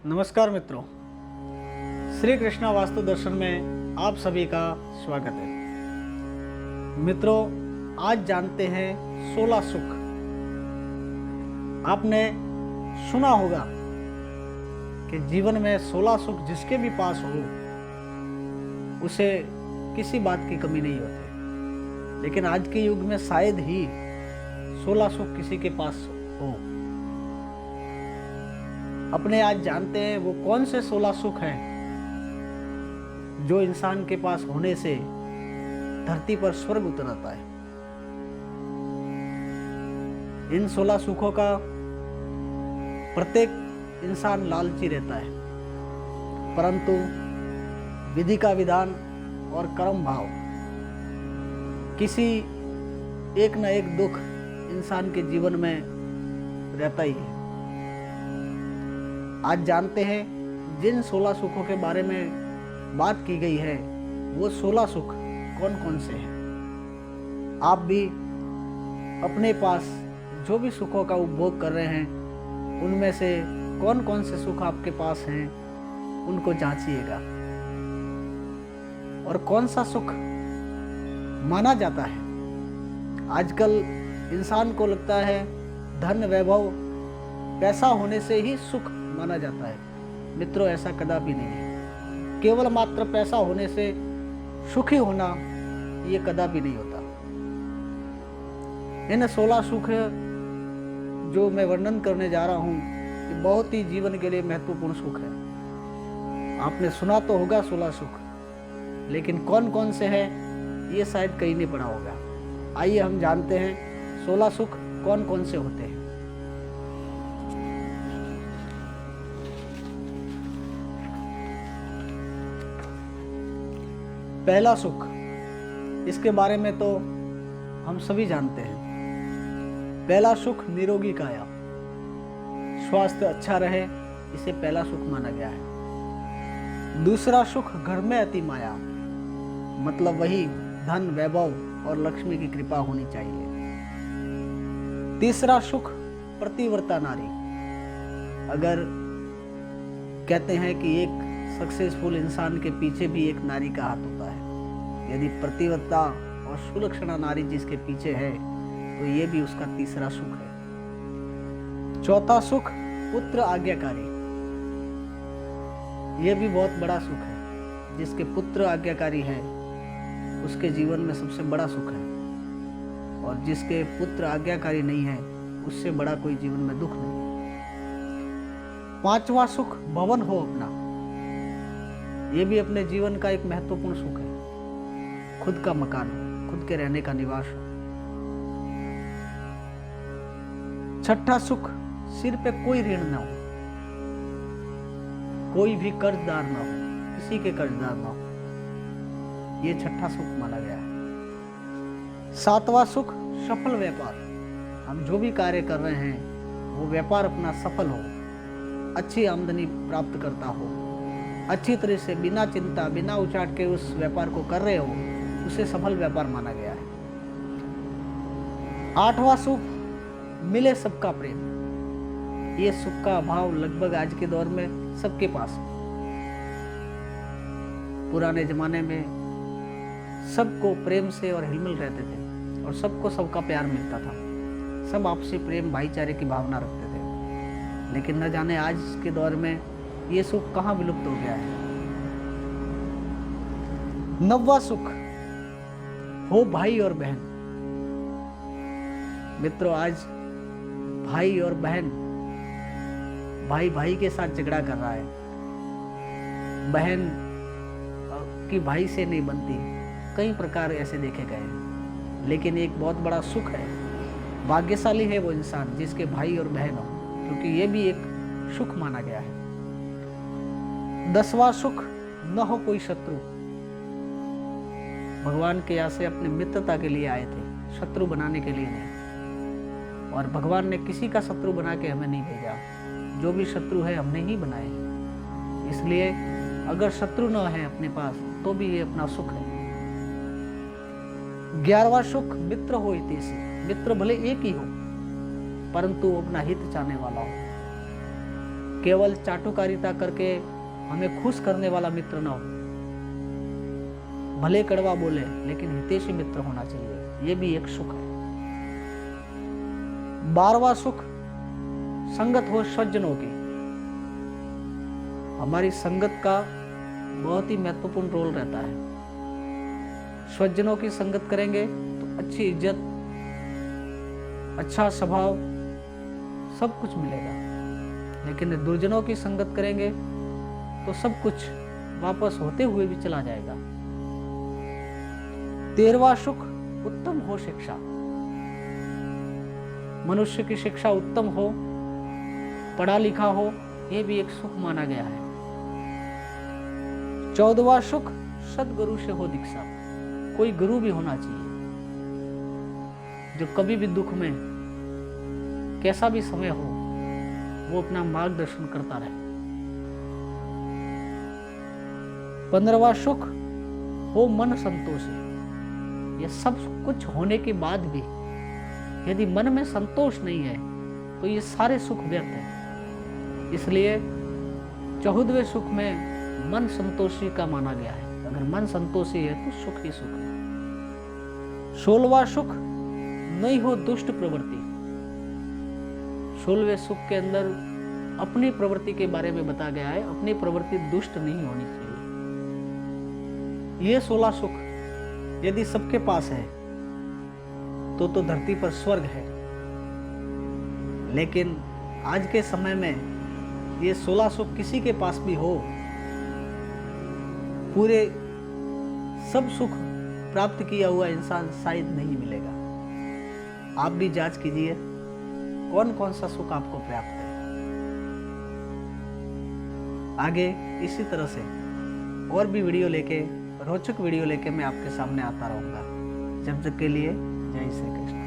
नमस्कार मित्रों, श्री कृष्णा वास्तु दर्शन में आप सभी का स्वागत है। मित्रों, आज जानते हैं 16 सुख। आपने सुना होगा कि जीवन में 16 सुख जिसके भी पास हो उसे किसी बात की कमी नहीं होती, लेकिन आज के युग में शायद ही 16 सुख किसी के पास हो। अपने आज जानते हैं वो कौन से 16 सुख हैं जो इंसान के पास होने से धरती पर स्वर्ग उतर आता है। इन 16 सुखों का प्रत्येक इंसान लालची रहता है, परंतु विधि का विधान और कर्म भाव किसी एक न एक दुख इंसान के जीवन में रहता ही है। आज जानते हैं जिन 16 सुखों के बारे में बात की गई है वो 16 सुख कौन कौन से हैं। आप भी अपने पास जो भी सुखों का उपभोग कर रहे हैं उनमें से कौन कौन से सुख आपके पास हैं उनको जांचिएगा, और कौन सा सुख माना जाता है। आजकल इंसान को लगता है धन वैभव पैसा होने से ही सुख माना जाता है। मित्रों, ऐसा कदापि नहीं है। केवल मात्र पैसा होने से सुखी होना ये कदापि नहीं होता। इन 16 सुख जो मैं वर्णन करने जा रहा हूँ ये बहुत ही जीवन के लिए महत्वपूर्ण सुख है। आपने सुना तो होगा 16 सुख, लेकिन कौन कौन से हैं ये शायद कहीं नहीं पढ़ा होगा। आइए हम जानते हैं 16 सुख कौन कौन से होते हैं। पहला सुख, इसके बारे में तो हम सभी जानते हैं। पहला सुख निरोगी काया, स्वास्थ्य अच्छा रहे, इसे पहला सुख माना गया है। दूसरा सुख घर में अति माया, मतलब वही धन वैभव और लक्ष्मी की कृपा होनी चाहिए। तीसरा सुख प्रतिव्रता नारी। अगर कहते हैं कि एक सक्सेसफुल इंसान के पीछे भी एक नारी का हाथ होता है, यदि प्रतिव्रता और सुलक्षणा नारी जिसके पीछे है तो ये भी उसका तीसरा सुख है। चौथा सुख पुत्र आज्ञाकारी, ये भी बहुत बड़ा सुख है। जिसके पुत्र आज्ञाकारी है उसके जीवन में सबसे बड़ा सुख है, और जिसके पुत्र आज्ञाकारी नहीं है उससे बड़ा कोई जीवन में दुख नहीं है। पांचवा सुख भवन हो अपना, ये भी अपने जीवन का एक महत्वपूर्ण सुख है। खुद का मकान हो, खुद के रहने का निवास हो। छठा सुख सिर पे कोई ऋण ना हो, कोई भी कर्जदार ना हो, किसी के कर्जदार ना हो, ये छठा सुख माना गया है। सातवां सुख सफल व्यापार, हम जो भी कार्य कर रहे हैं वो व्यापार अपना सफल हो, अच्छी आमदनी प्राप्त करता हो, अच्छी तरह से बिना चिंता बिना उचाट के उस व्यापार को कर रहे हो, उसे सफल व्यापार माना गया है। आठवां सुख मिले सबका प्रेम, ये सुख का अभाव लगभग आज के दौर में सबके पास है। पुराने जमाने में सबको प्रेम से और हिलमिल रहते थे और सबको सबका प्यार मिलता था, सब आपसी प्रेम भाईचारे की भावना रखते थे। लेकिन न जाने आज के दौर में ये सुख कहाँ विलुप्त हो गया है। नौवां सुख हो भाई और बहन। मित्रों, आज भाई और बहन, भाई भाई के साथ झगड़ा कर रहा है, बहन की भाई से नहीं बनती, कई प्रकार ऐसे देखे गए। लेकिन एक बहुत बड़ा सुख है, भाग्यशाली है वो इंसान जिसके भाई और बहन हो, क्योंकि ये भी एक सुख माना गया है। 10वां सुख न हो कोई शत्रु। भगवान के यहाँ से अपने मित्रता के लिए आए थे, शत्रु बनाने के लिए नहीं। और भगवान ने किसी का शत्रु बना के हमें नहीं भेजा, जो भी शत्रु है हमने ही बनाए हैं। इसलिए अगर शत्रु न है अपने पास तो भी ये अपना सुख है। 11वां सुख मित्र हो हितैषी। मित्र भले एक ही हो परंतु अपना हित चाहने वाला हो। केवल चाटुकारिता करके हमें खुश करने वाला मित्र ना हो, भले कड़वा बोले लेकिन हितैषी मित्र होना चाहिए, ये भी एक सुख है। 12वां सुख संगत हो सज्जनों की। हमारी संगत का बहुत ही महत्वपूर्ण रोल रहता है। सज्जनों की संगत करेंगे तो अच्छी इज्जत, अच्छा स्वभाव, सब कुछ मिलेगा, लेकिन दुर्जनों की संगत करेंगे तो सब कुछ वापस होते हुए भी चला जाएगा। 13वां सुख उत्तम हो शिक्षा। मनुष्य की शिक्षा उत्तम हो, पढ़ा लिखा हो, यह भी एक सुख माना गया है। 14वां सुख सद्गुरु से हो दीक्षा। कोई गुरु भी होना चाहिए जो कभी भी दुख में, कैसा भी समय हो, वो अपना मार्गदर्शन करता रहे। 15वां सुख हो मन संतोषी। यह सब कुछ होने के बाद भी यदि मन में संतोष नहीं है तो ये सारे सुख व्यर्थ हैं। इसलिए 14वें सुख में मन संतोषी का माना गया है। अगर मन संतोषी है तो सुख ही सुख है। 16वां सुख नहीं हो दुष्ट प्रवृत्ति। 16वें सुख के अंदर अपनी प्रवृत्ति के बारे में बताया गया है, अपनी प्रवृत्ति दुष्ट नहीं होनी चाहिए। ये 16 सुख यदि सबके पास है तो धरती पर स्वर्ग है, लेकिन आज के समय में ये 16 सुख किसी के पास भी हो, पूरे सब सुख प्राप्त किया हुआ इंसान शायद नहीं मिलेगा। आप भी जांच कीजिए कौन कौन सा सुख आपको प्राप्त है। आगे इसी तरह से और भी वीडियो लेके, रोचक वीडियो लेके मैं आपके सामने आता रहूंगा। जब तक के लिए जय श्री कृष्ण।